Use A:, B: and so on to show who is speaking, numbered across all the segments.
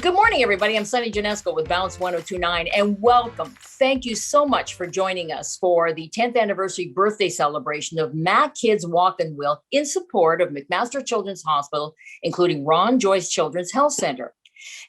A: Good morning, everybody. I'm Sunny Janesco with Bounce 1029, and welcome. Thank you so much for joining us for the 10th anniversary birthday celebration of MacKids Walk Wheel in support of McMaster Children's Hospital, including Ron Joyce Children's Health Center.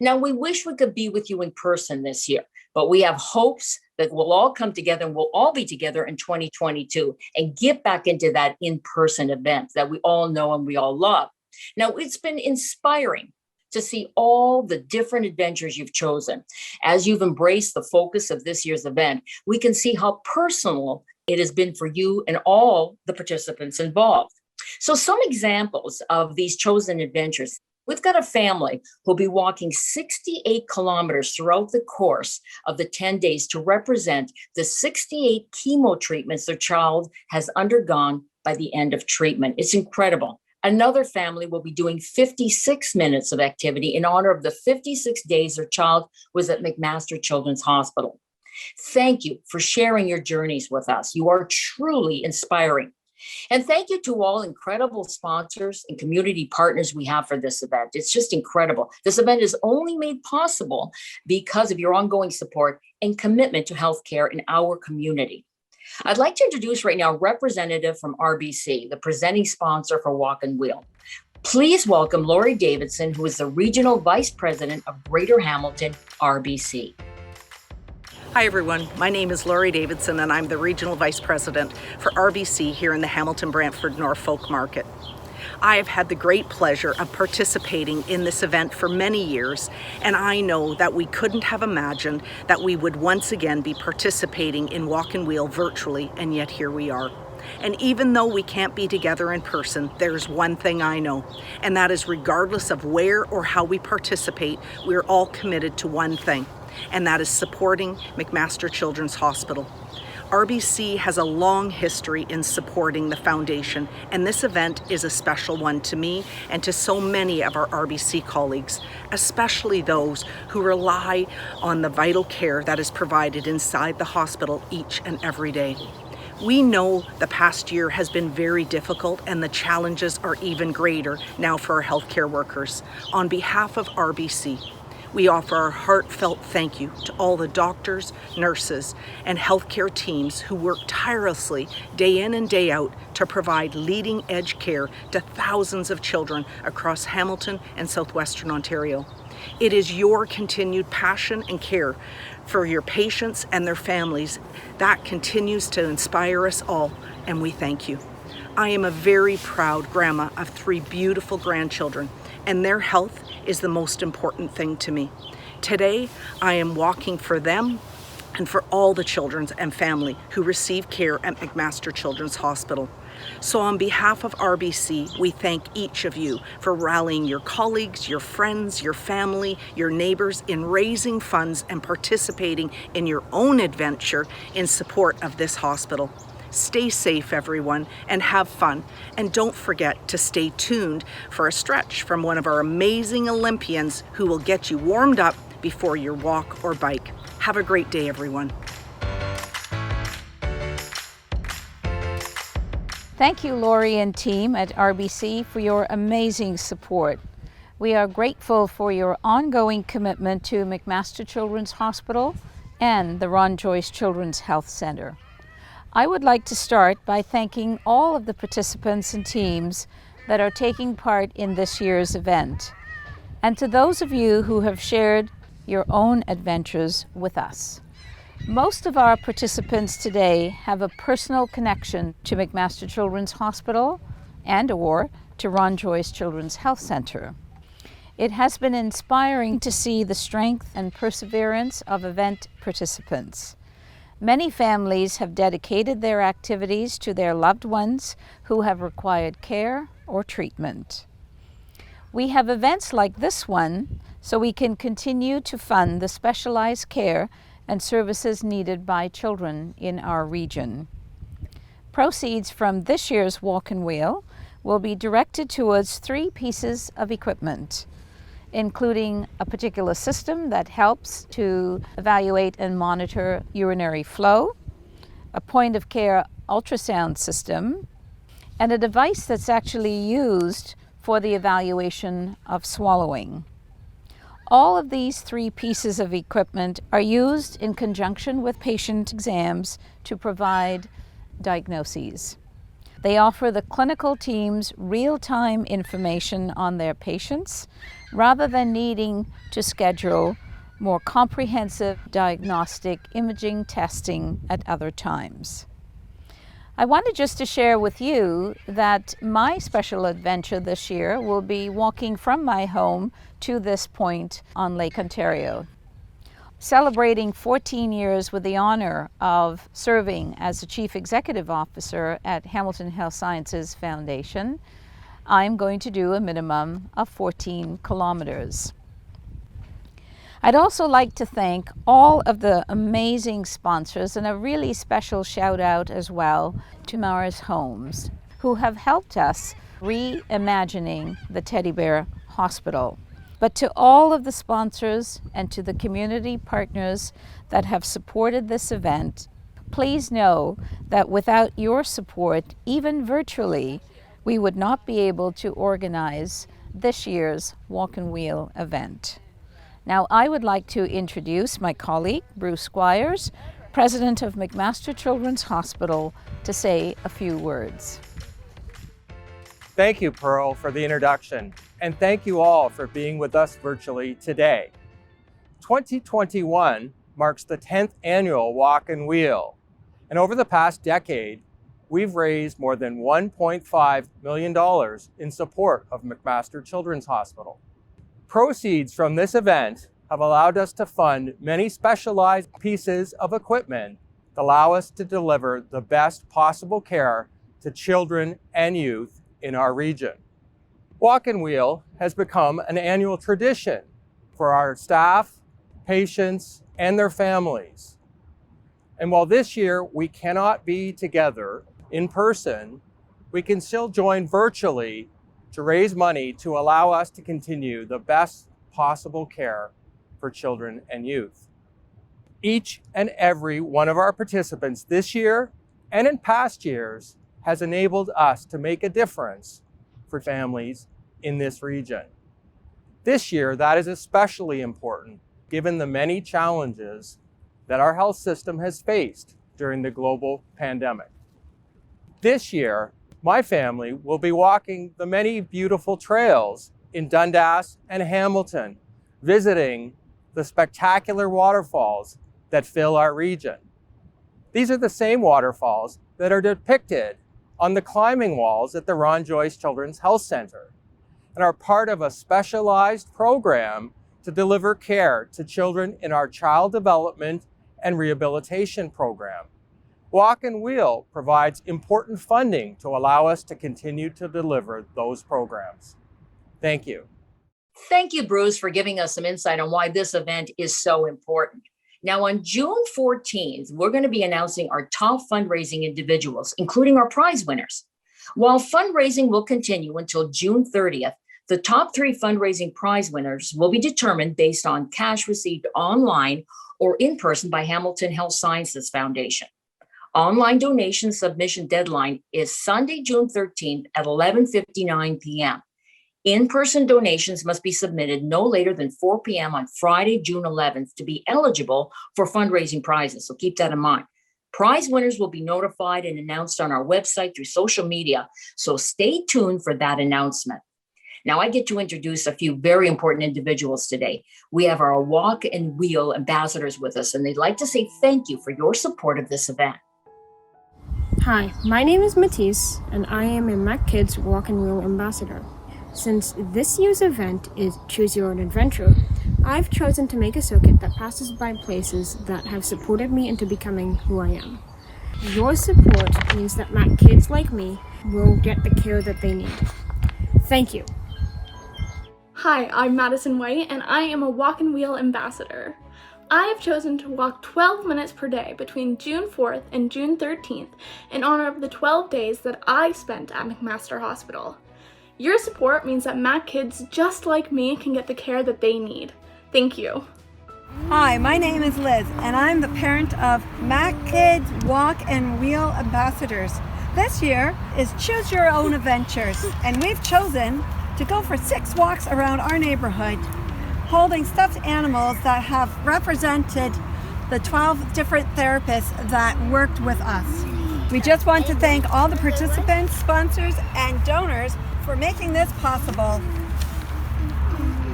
A: Now, we wish we could be with you in person this year, but we have hopes that we'll all come together and we'll all be together in 2022 and get back into that in-person event that we all know and we all love. Now, it's been inspiring to see all the different adventures you've chosen. As you've embraced the focus of this year's event, we can see how personal it has been for you and all the participants involved. So some examples of these chosen adventures. We've got a family who'll be walking 68 kilometers throughout the course of the 10 days to represent the 68 chemo treatments their child has undergone by the end of treatment. It's incredible. Another family will be doing 56 minutes of activity in honor of the 56 days their child was at McMaster Children's Hospital. Thank you for sharing your journeys with us. You are truly inspiring. And thank you to all incredible sponsors and community partners we have for this event. It's just incredible. This event is only made possible because of your ongoing support and commitment to healthcare in our community. I'd like to introduce right now a representative from RBC, the presenting sponsor for Walk and Wheel. Please welcome Lori Davidson, who is the Regional Vice President of Greater Hamilton, RBC.
B: Hi everyone, my name is Lori Davidson and I'm the Regional Vice President for RBC here in the Hamilton-Brantford Norfolk market. I have had the great pleasure of participating in this event for many years, and I know that we couldn't have imagined that we would once again be participating in Walk and Wheel virtually, and yet here we are. And even though we can't be together in person, there's one thing I know, and that is regardless of where or how we participate, we're all committed to one thing, and that is supporting McMaster Children's Hospital. RBC has a long history in supporting the foundation, and this event is a special one to me and to so many of our RBC colleagues, especially those who rely on the vital care that is provided inside the hospital each and every day. We know the past year has been very difficult and the challenges are even greater now for our healthcare workers. On behalf of RBC, we offer our heartfelt thank you to all the doctors, nurses, and healthcare teams who work tirelessly day in and day out to provide leading edge care to thousands of children across Hamilton and southwestern Ontario. It is your continued passion and care for your patients and their families that continues to inspire us all, and we thank you. I am a very proud grandma of 3 beautiful grandchildren, and their health is the most important thing to me. Today, I am walking for them and for all the children and family who receive care at McMaster Children's Hospital. So on behalf of RBC, we thank each of you for rallying your colleagues, your friends, your family, your neighbors in raising funds and participating in your own adventure in support of this hospital. Stay safe, everyone, and have fun. And don't forget to stay tuned for a stretch from one of our amazing Olympians who will get you warmed up before your walk or bike. Have a great day, everyone.
C: Thank you, Lori and team at RBC, for your amazing support. We are grateful for your ongoing commitment to McMaster Children's Hospital and the Ron Joyce Children's Health Center. I would like to start by thanking all of the participants and teams that are taking part in this year's event, and to those of you who have shared your own adventures with us. Most of our participants today have a personal connection to McMaster Children's Hospital and/or to Ron Joyce Children's Health Center. It has been inspiring to see the strength and perseverance of event participants. Many families have dedicated their activities to their loved ones who have required care or treatment. We have events like this one so we can continue to fund the specialized care and services needed by children in our region. Proceeds from this year's Walk and Wheel will be directed towards 3 pieces of equipment, including a particular system that helps to evaluate and monitor urinary flow, a point-of-care ultrasound system, and a device that's actually used for the evaluation of swallowing. All of these three pieces of equipment are used in conjunction with patient exams to provide diagnoses. They offer the clinical teams real-time information on their patients rather than needing to schedule more comprehensive diagnostic imaging testing at other times. I wanted just to share with you that my special adventure this year will be walking from my home to this point on Lake Ontario. Celebrating 14 years with the honor of serving as the Chief Executive Officer at Hamilton Health Sciences Foundation, I'm going to do a minimum of 14 kilometers. I'd also like to thank all of the amazing sponsors, and a really special shout out as well to Mars Homes, who have helped us reimagining the Teddy Bear Hospital. But to all of the sponsors and to the community partners that have supported this event, please know that without your support, even virtually, we would not be able to organize this year's Walk and Wheel event. Now, I would like to introduce my colleague, Bruce Squires, President of McMaster Children's Hospital, to say a few words.
D: Thank you, Pearl, for the introduction, and thank you all for being with us virtually today. 2021 marks the 10th annual Walk and Wheel, and over the past decade, we've raised more than $1.5 million in support of McMaster Children's Hospital. Proceeds from this event have allowed us to fund many specialized pieces of equipment that allow us to deliver the best possible care to children and youth in our region. Walk and Wheel has become an annual tradition for our staff, patients, and their families. And while this year we cannot be together in person, we can still join virtually to raise money to allow us to continue the best possible care for children and youth. Each and every one of our participants this year and in past years has enabled us to make a difference for families in this region. This year, that is especially important given the many challenges that our health system has faced during the global pandemic. This year, my family will be walking the many beautiful trails in Dundas and Hamilton, visiting the spectacular waterfalls that fill our region. These are the same waterfalls that are depicted on the climbing walls at the Ron Joyce Children's Health Center and are part of a specialized program to deliver care to children in our child development and rehabilitation program. Walk and Wheel provides important funding to allow us to continue to deliver those programs. Thank you.
A: Thank you, Bruce, for giving us some insight on why this event is so important. Now, on June 14th, we're going to be announcing our top fundraising individuals, including our prize winners. While fundraising will continue until June 30th, the top 3 fundraising prize winners will be determined based on cash received online or in person by Hamilton Health Sciences Foundation. Online donation submission deadline is Sunday, June 13th at 11:59 p.m. In-person donations must be submitted no later than 4 p.m. on Friday, June 11th to be eligible for fundraising prizes. So keep that in mind. Prize winners will be notified and announced on our website through social media. So stay tuned for that announcement. Now I get to introduce a few very important individuals today. We have our Walk and Wheel ambassadors with us, and they'd like to say thank you for your support of this event.
E: Hi, my name is Matisse, and I am a MacKids Walk and Wheel ambassador. Since this year's event is Choose Your Own Adventure, I've chosen to make a circuit that passes by places that have supported me into becoming who I am. Your support means that MacKids like me will get the care that they need. Thank you.
F: Hi, I'm Madison White, and I am a Walk and Wheel ambassador. I have chosen to walk 12 minutes per day between June 4th and June 13th in honor of the 12 days that I spent at McMaster Hospital. Your support means that MacKids just like me can get the care that they need. Thank you.
G: Hi, my name is Liz, and I'm the parent of MacKids Walk and Wheel ambassadors. This year is Choose Your Own Adventures, and we've chosen to go for 6 walks around our neighborhood. holding stuffed animals that have represented the 12 different therapists that worked with us. We just want to thank all the participants, sponsors, and donors for making this possible.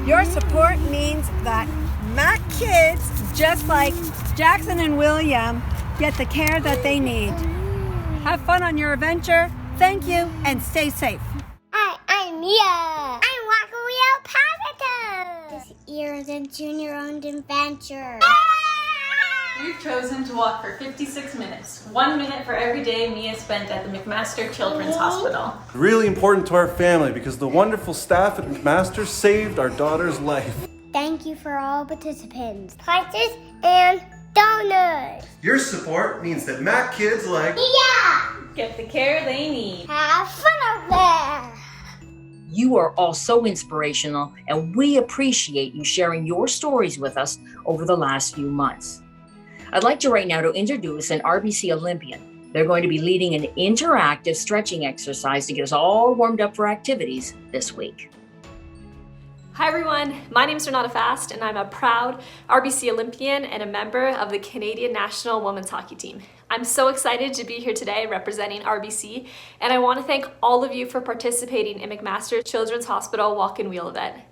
G: Your support means that MacKids, just like Jackson and William, get the care that they need. Have fun on your adventure. Thank you, and stay safe.
H: Hi, I'm Mia. I'm Walk Wheel Positive. This year is a junior-owned adventure.
I: We've chosen to walk for 56 minutes, 1 minute for every day Mia spent at the McMaster Children's Hospital.
J: Really important to our family because the wonderful staff at McMaster saved our daughter's life.
H: Thank you for all participants, prizes, and donors.
J: Your support means that MacKids like
I: Get the care they need.
H: Have fun out there.
A: You are all so inspirational, and we appreciate you sharing your stories with us over the last few months. I'd like to right now to introduce an RBC Olympian. They're going to be leading an interactive stretching exercise to get us all warmed up for activities this week.
K: Hi everyone, my name is Renata Fast and I'm a proud RBC Olympian and a member of the Canadian National Women's Hockey Team. I'm so excited to be here today representing RBC, and I want to thank all of you for participating in McMaster Children's Hospital Walk and Wheel event.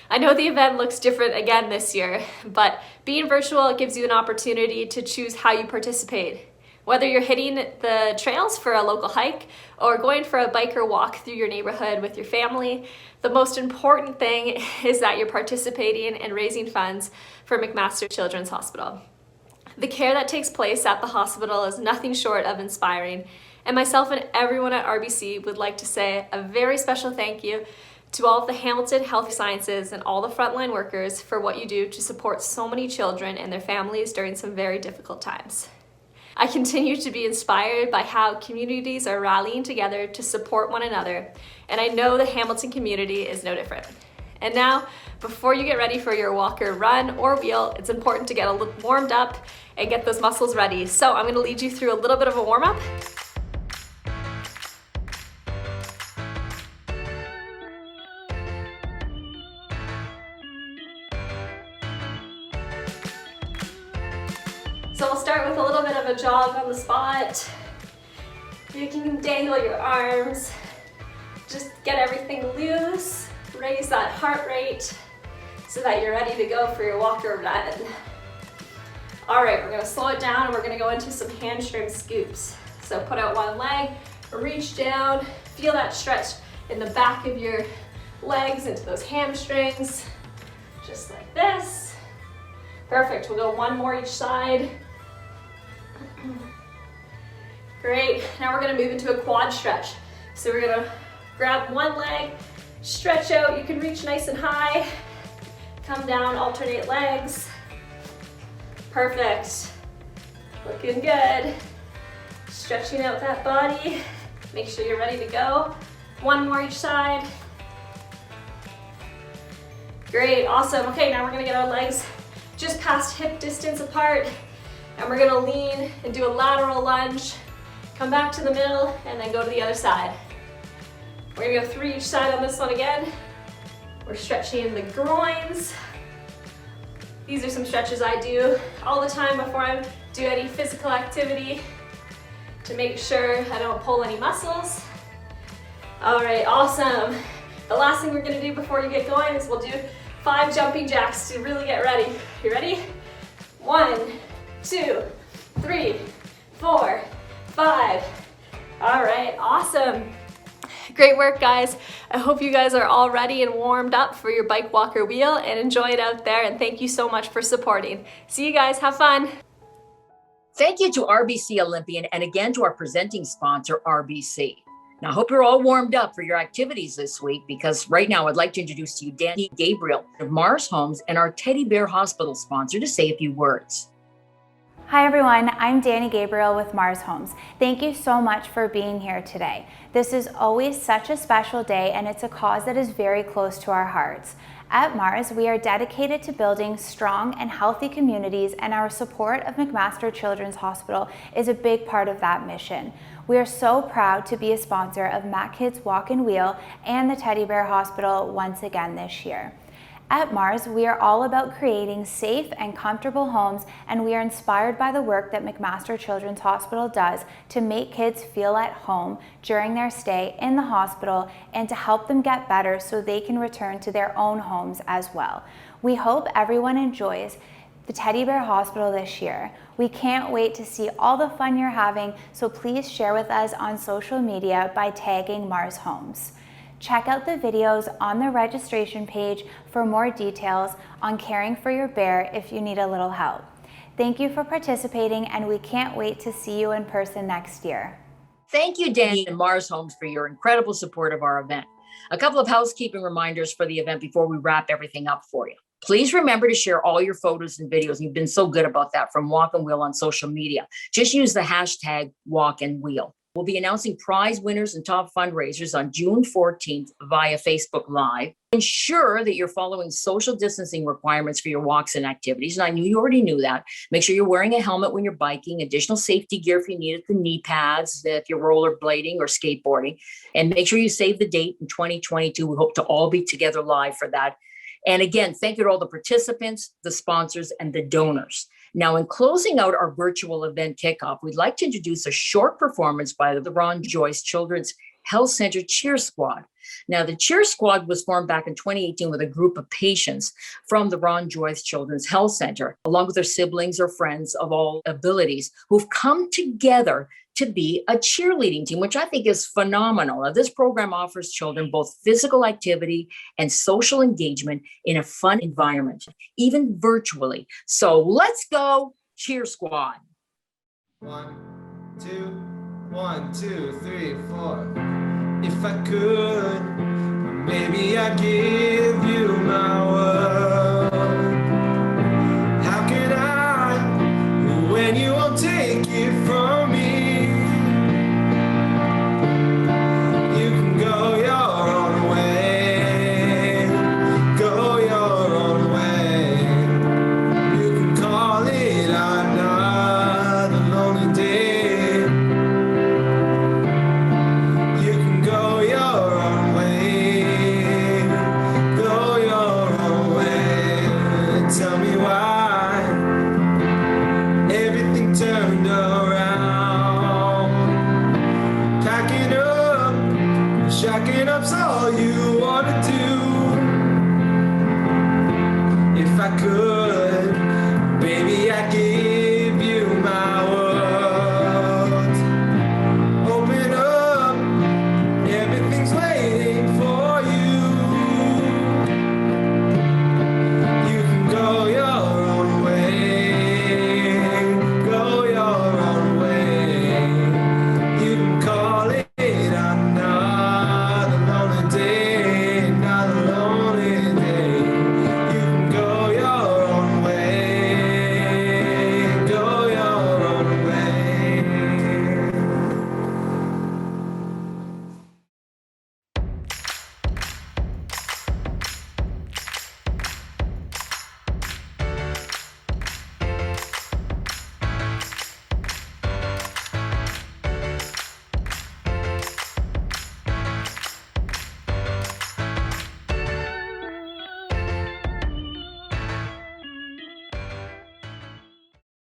K: I know the event looks different again this year, but being virtual gives you an opportunity to choose how you participate. Whether you're hitting the trails for a local hike or going for a bike or walk through your neighborhood with your family, the most important thing is that you're participating and raising funds for McMaster Children's Hospital. The care that takes place at the hospital is nothing short of inspiring, and myself and everyone at RBC would like to say a very special thank you to all of the Hamilton Health Sciences and all the frontline workers for what you do to support so many children and their families during some very difficult times. I continue to be inspired by how communities are rallying together to support one another, and I know the Hamilton community is no different. And now, before you get ready for your walk or run or wheel, it's important to get a little warmed up and get those muscles ready. So I'm going to lead you through a little bit of a warm-up. So we'll start with a little bit of a jog on the spot. You can dangle your arms, just get everything loose, raise that heart rate so that you're ready to go for your walk or run. All right, we're gonna slow it down and we're gonna go into some hamstring scoops. So put out one leg, reach down, feel that stretch in the back of your legs into those hamstrings, just like this. Perfect, we'll go one more each side. Great, now we're gonna move into a quad stretch. So we're gonna grab one leg, stretch out, you can reach nice and high, come down, alternate legs. Perfect, looking good. Stretching out that body, make sure you're ready to go. One more each side. Great, awesome. Okay, now we're gonna get our legs just past hip distance apart, and we're gonna lean and do a lateral lunge. Come back to the middle and then go to the other side. We're gonna go 3 each side on this one again. We're stretching the groins. These are some stretches I do all the time before I do any physical activity to make sure I don't pull any muscles. All right, awesome. The last thing we're gonna do before you get going is we'll do 5 jumping jacks to really get ready. You ready? 1, 2, 3, 4, 5. All right, awesome. Great work, guys. I hope you guys are all ready and warmed up for your bike, walk, or wheel, and enjoy it out there. And thank you so much for supporting. See you guys, have fun.
A: Thank you to RBC Olympian and again to our presenting sponsor, RBC. Now, I hope you're all warmed up for your activities this week, because right now I'd like to introduce to you Danny Gabriel of Mars Homes and our Teddy Bear Hospital sponsor to say a few words.
L: Hi everyone, I'm Danny Gabriel with Mars Homes. Thank you so much for being here today. This is always such a special day, and it's a cause that is very close to our hearts. At Mars, we are dedicated to building strong and healthy communities, and our support of McMaster Children's Hospital is a big part of that mission. We are so proud to be a sponsor of MacKids Walk and Wheel and the Teddy Bear Hospital once again this year. At Mars, we are all about creating safe and comfortable homes, and we are inspired by the work that McMaster Children's Hospital does to make kids feel at home during their stay in the hospital and to help them get better so they can return to their own homes as well. We hope everyone enjoys the Teddy Bear Hospital this year. We can't wait to see all the fun you're having, so please share with us on social media by tagging Mars Homes. Check out the videos on the registration page for more details on caring for your bear if you need a little help. Thank you for participating, and we can't wait to see you in person next year.
A: Thank you, Danny and Mars Homes, for your incredible support of our event. A couple of housekeeping reminders for the event before we wrap everything up for you. Please remember to share all your photos and videos. You've been so good about that from Walk and Wheel on social media. Just use the hashtag Walk and Wheel. We'll be announcing prize winners and top fundraisers on June 14th via Facebook Live. Ensure that you're following social distancing requirements for your walks and activities. And I knew you already knew that. Make sure you're wearing a helmet when you're biking, additional safety gear if you need it, the knee pads, if you're rollerblading or skateboarding. And make sure you save the date in 2022. We hope to all be together live for that. And again, thank you to all the participants, the sponsors, and the donors. Now, in closing out our virtual event kickoff, we'd like to introduce a short performance by the Ron Joyce Children's Health Center Cheer Squad. Now, the Cheer Squad was formed back in 2018 with a group of patients from the Ron Joyce Children's Health Center, along with their siblings or friends of all abilities, who've come together to be a cheerleading team, which I think is phenomenal. Now, this program offers children both physical activity and social engagement in a fun environment, even virtually. So let's go, Cheer Squad.
M: 1, 2, 1, 2, 3, 4. If I could, maybe I'd give you my world. How can I, when you won't take it from